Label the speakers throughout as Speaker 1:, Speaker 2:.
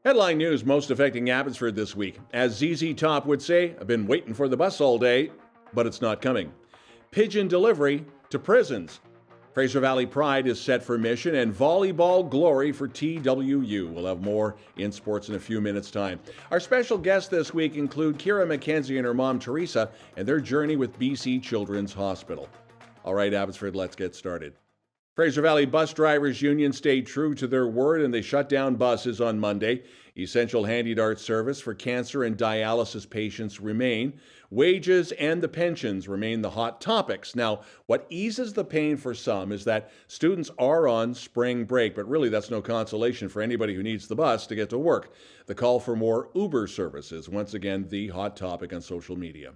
Speaker 1: Headline news most affecting Abbotsford this week. As ZZ Top would say, I've been waiting for the bus all day, but it's not coming. Pigeon delivery to prisons. Fraser Valley Pride is set for mission, and volleyball glory for TWU. We'll have more in sports in a few minutes' time. Our special guests this week include Keira, McKenzie, and her mom Teressa, and their journey with BC Children's Hospital. All right, Abbotsford, let's get started. Fraser Valley Bus Drivers Union stayed true to their word and they shut down buses on Monday. Essential handy-dart service for cancer and dialysis patients remain. Wages and the pensions remain the hot topics. Now, what eases the pain for some is that students are on spring break, but really that's no consolation for anybody who needs the bus to get to work. The call for more Uber services, once again, the hot topic on social media.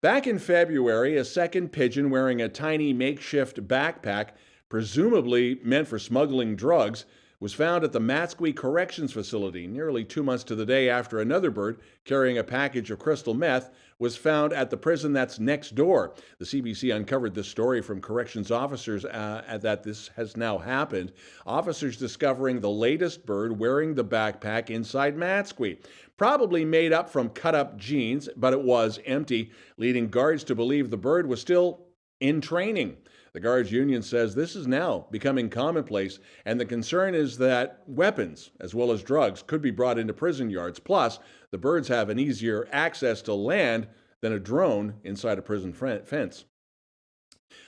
Speaker 1: Back in February, a second pigeon wearing a tiny makeshift backpack presumably meant for smuggling drugs, was found at the Matsqui Corrections Facility nearly 2 months to the day after another bird carrying a package of crystal meth was found at the prison that's next door. The CBC uncovered this story from corrections officers that this has now happened. Officers discovering the latest bird wearing the backpack inside Matsqui. Probably made up from cut-up jeans, but it was empty, leading guards to believe the bird was still in training. The Guards Union says this is now becoming commonplace, and the concern is that weapons, as well as drugs, could be brought into prison yards. Plus, the birds have an easier access to land than a drone inside a prison fence.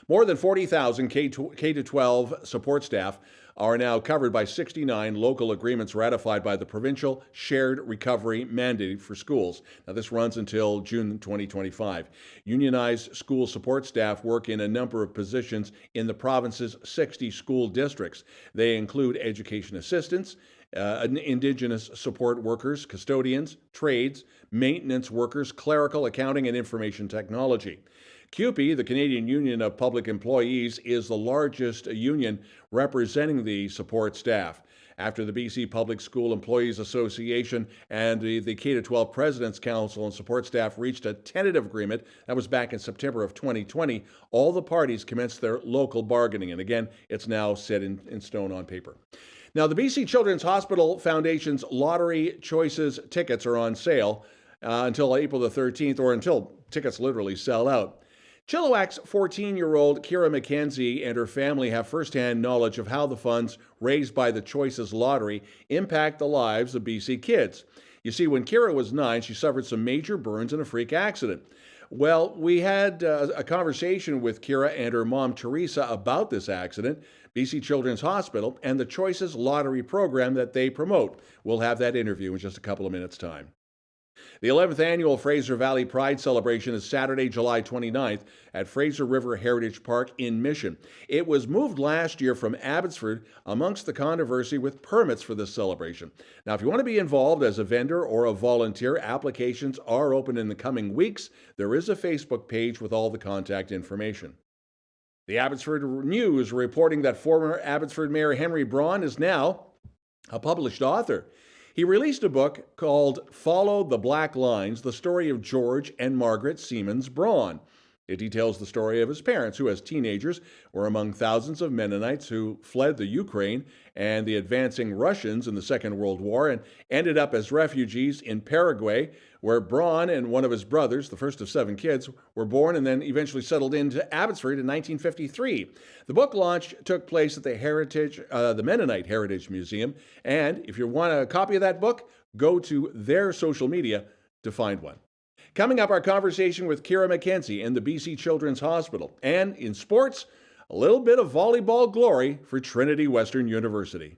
Speaker 1: More than 40,000 K-12 support staff are now covered by 69 local agreements ratified by the provincial shared recovery mandate for schools. Now, this runs until June 2025. Unionized school support staff work in a number of positions in the province's 60 school districts. They include education assistants, Indigenous support workers, custodians, trades, maintenance workers, clerical, accounting, and information technology. CUPE, the Canadian Union of Public Employees, is the largest union representing the support staff. After the BC Public School Employees Association and the K-12 President's Council and support staff reached a tentative agreement, that was back in September of 2020, all the parties commenced their local bargaining. And again, it's now set in stone on paper. Now, the BC Children's Hospital Foundation's Lottery Choices tickets are on sale until April the 13th, or until tickets literally sell out. Chilliwack's 14-year-old Keira McKenzie and her family have firsthand knowledge of how the funds raised by the Choices Lottery impact the lives of BC kids. You see, when Keira was 9, she suffered some major burns in a freak accident. Well, we had a conversation with Keira and her mom Teressa about this accident, BC Children's Hospital, and the Choices Lottery program that they promote. We'll have that interview in just a couple of minutes' time. The 11th annual Fraser Valley Pride celebration is Saturday, July 29th at Fraser River Heritage Park in Mission. It was moved last year from Abbotsford amongst the controversy with permits for this celebration. Now, if you want to be involved as a vendor or a volunteer, applications are open in the coming weeks. There is a Facebook page with all the contact information. The Abbotsford News reporting that former Abbotsford Mayor Henry Braun is now a published author. He released a book called Follow the Black Lines, the story of George and Margaret Siemens Braun. It details the story of his parents, who as teenagers were among thousands of Mennonites who fled the Ukraine and the advancing Russians in the Second World War and ended up as refugees in Paraguay, where Braun and one of his brothers, the first of 7 kids, were born and then eventually settled into Abbotsford in 1953. The book launch took place at the Mennonite Heritage Museum, and if you want a copy of that book, go to their social media to find one. Coming up, our conversation with Keira McKenzie and the BC Children's Hospital. And in sports, a little bit of volleyball glory for Trinity Western University.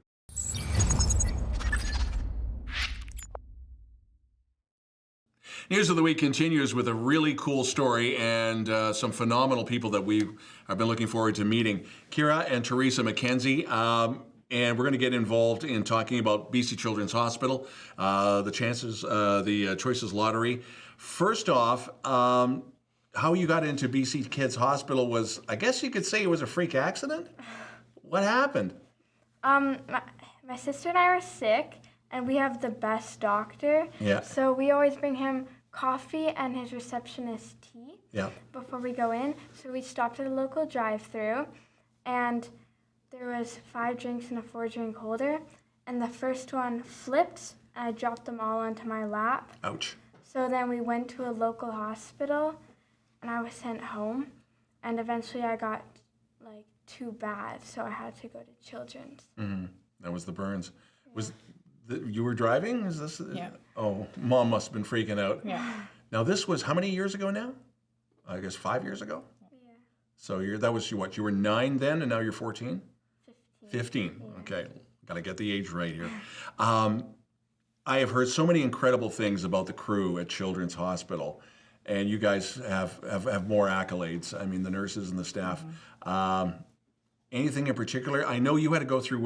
Speaker 1: News of the Week continues with a really cool story and some phenomenal people that we have been looking forward to meeting. Keira and Teressa McKenzie. And we're going to get involved in talking about BC Children's Hospital, the Choices Lottery. First off, how you got into BC Kids Hospital was, I guess you could say it was a freak accident? What happened?
Speaker 2: My sister and I were sick, and we have the best doctor.
Speaker 1: Yeah.
Speaker 2: So we always bring him coffee and his receptionist tea before we go in. So we stopped at a local drive-thru, and there was 5 drinks in a 4-drink holder, and the first one flipped and I dropped them all onto my lap.
Speaker 1: Ouch.
Speaker 2: So then we went to a local hospital, and I was sent home, and eventually I got too bad, so I had to go to Children's.
Speaker 1: Mm-hmm. That was the burns. Yeah. You were driving? Is this?
Speaker 3: Yeah.
Speaker 1: Oh, Mom must have been freaking out.
Speaker 3: Yeah.
Speaker 1: Now this was how many years ago now? I guess 5 years ago.
Speaker 2: Yeah.
Speaker 1: So that was what? You were 9 then, and now you're 14.
Speaker 2: 15.
Speaker 1: Yeah. Okay, got to get the age right here. I have heard so many incredible things about the crew at Children's Hospital, and you guys have more accolades. I mean, the nurses and the staff. Mm-hmm. Anything in particular? I know you had to go through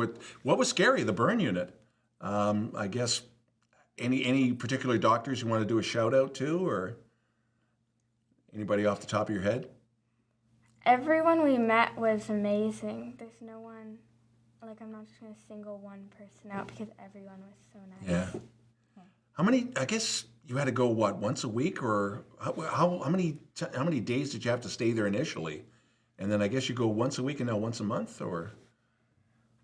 Speaker 1: what was scary, the burn unit. I guess any particular doctors you want to do a shout out to, or anybody off the top of your head?
Speaker 2: Everyone we met was amazing. There's no one, I'm not just going to single one person out because everyone was so nice.
Speaker 1: Yeah. How many, I guess you had to go, once a week, or how many days did you have to stay there initially? And then I guess you go once a week and now once a month, or?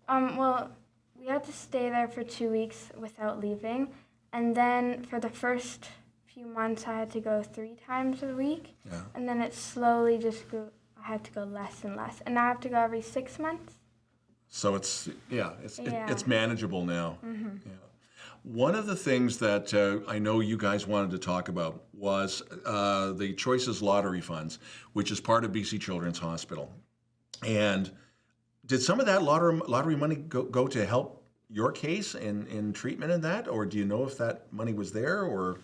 Speaker 2: Well, we had to stay there for 2 weeks without leaving. And then for the first few months, I had to go 3 times a week.
Speaker 1: Yeah.
Speaker 2: And then it slowly I had to go less and less. And now I have to go every 6 months.
Speaker 1: So it's manageable now.
Speaker 2: Mm-hmm.
Speaker 1: Yeah. One of the things that I know you guys wanted to talk about was the Choices Lottery Funds, which is part of BC Children's Hospital. And did some of that lottery money go to help your case in treatment and that? Or do you know if that money was there, or?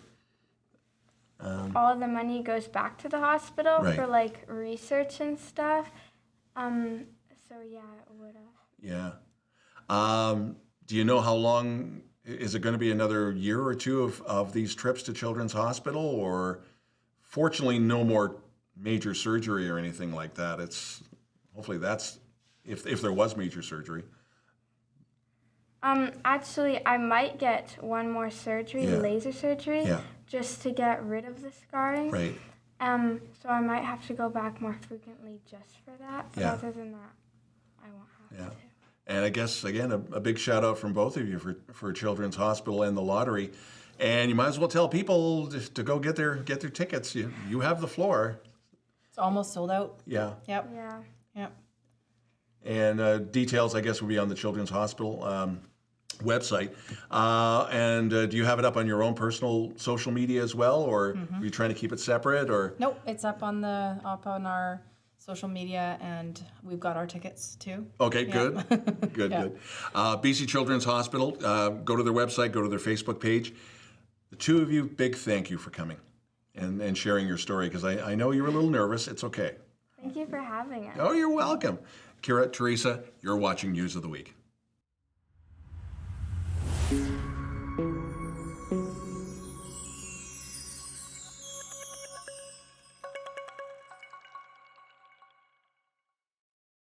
Speaker 2: All the money goes back to the hospital
Speaker 1: right.
Speaker 2: for research and stuff. So yeah, it would have.
Speaker 1: Yeah. Do you know how long? Is it going to be another year or two of these trips to Children's Hospital, or fortunately no more major surgery or anything like that? Hopefully that's if there was major surgery.
Speaker 2: Actually, I might get one more surgery, laser surgery, just to get rid of the scarring.
Speaker 1: Right.
Speaker 2: So I might have to go back more frequently just for that. But other than that, I won't have to.
Speaker 1: And I guess, again, a big shout out from both of you for Children's Hospital and the lottery. And you might as well tell people to go get their tickets. You have the floor.
Speaker 3: It's almost sold out.
Speaker 1: Yeah.
Speaker 3: Yep.
Speaker 2: Yeah.
Speaker 3: Yep.
Speaker 1: And details, I guess, will be on the Children's Hospital website. And do you have it up on your own personal social media as well, or are you trying to keep it separate? Or
Speaker 3: nope, it's up on our social media, and we've got our tickets too.
Speaker 1: Okay, good. Good. BC Children's Hospital, go to their website, go to their Facebook page. The two of you, big thank you for coming and sharing your story, because I know you were a little nervous. It's okay.
Speaker 2: Thank you for having us.
Speaker 1: Oh, you're welcome. Keira, Teressa, you're watching News of the Week.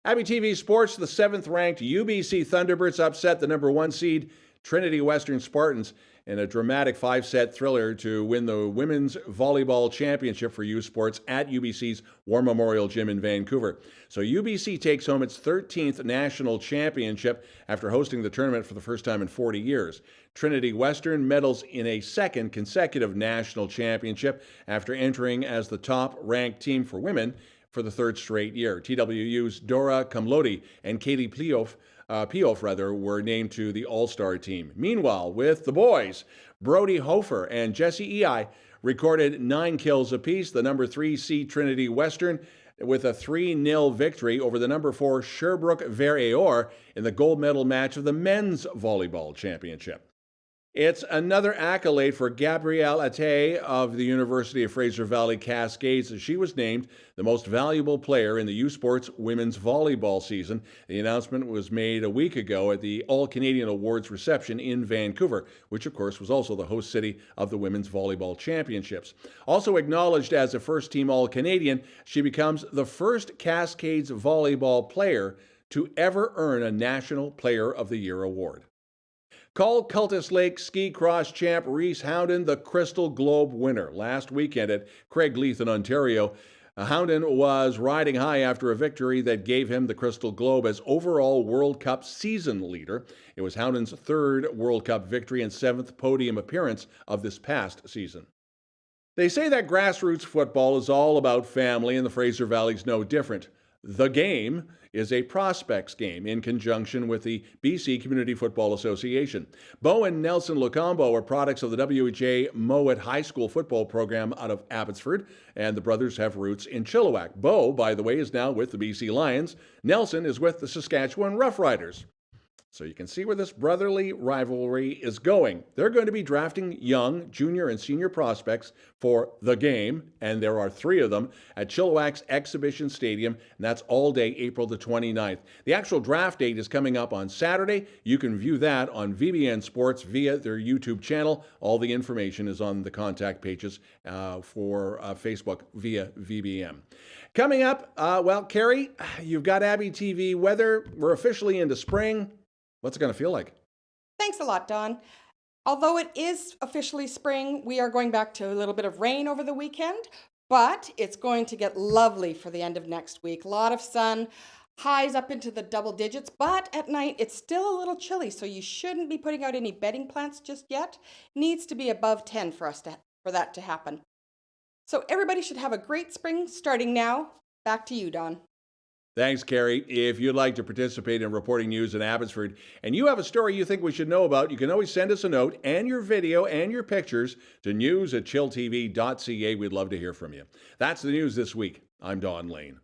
Speaker 1: abbyTV Sports, the 7th-ranked UBC Thunderbirds upset the number 1 seed Trinity Western Spartans in a dramatic 5-set thriller to win the Women's Volleyball Championship for U Sports at UBC's War Memorial Gym in Vancouver. So UBC takes home its 13th national championship after hosting the tournament for the first time in 40 years. Trinity Western medals in a second consecutive national championship after entering as the top-ranked team for women for the 3rd straight year. TWU's Dora Kamlodi and Katie Piof were named to the All-Star team. Meanwhile, with the boys, Brody Hofer and Jesse Ei recorded 9 kills apiece. The number 3 seed Trinity Western with a 3-0 victory over the number 4 Sherbrooke Ver-Aor in the gold medal match of the men's volleyball championship. It's another accolade for Gabrielle Atté of the University of Fraser Valley Cascades, as she was named the most valuable player in the U Sports women's volleyball season. The announcement was made a week ago at the All-Canadian Awards reception in Vancouver, which of course was also the host city of the Women's Volleyball Championships. Also acknowledged as a first-team All-Canadian, she becomes the first Cascades volleyball player to ever earn a National Player of the Year award. Called Cultus Lake ski cross champ Reese Howden the Crystal Globe winner last weekend at Craigleith in Ontario. Houndan was riding high after a victory that gave him the Crystal Globe as overall World Cup season leader. It was Houndan's third World Cup victory and seventh podium appearance of this past season. They say that grassroots football is all about family, and the Fraser Valley's no different. The Game is a prospects game in conjunction with the BC Community Football Association. Bo and Nelson Lucambo are products of the WHA Mowat High School football program out of Abbotsford, and the brothers have roots in Chilliwack. Bo, by the way, is now with the BC Lions. Nelson is with the Saskatchewan Roughriders. So you can see where this brotherly rivalry is going. They're going to be drafting young, junior, and senior prospects for the game, and there are 3 of them at Chilliwack's Exhibition Stadium, and that's all day April the 29th. The actual draft date is coming up on Saturday. You can view that on VBN Sports via their YouTube channel. All the information is on the contact pages for Facebook via VBM. Coming up, Cari, you've got abbyTV weather. We're officially into spring. What's it going to feel like?
Speaker 4: Thanks a lot, Don. Although it is officially spring, we are going back to a little bit of rain over the weekend, but it's going to get lovely for the end of next week. A lot of sun, highs up into the double digits, but at night it's still a little chilly, so you shouldn't be putting out any bedding plants just yet. Needs to be above 10 for that to happen. So everybody should have a great spring starting now. Back to you, Don.
Speaker 1: Thanks, Cari. If you'd like to participate in reporting news in Abbotsford and you have a story you think we should know about, you can always send us a note and your video and your pictures to news@chilltv.ca. We'd love to hear from you. That's the news this week. I'm Don Lehn.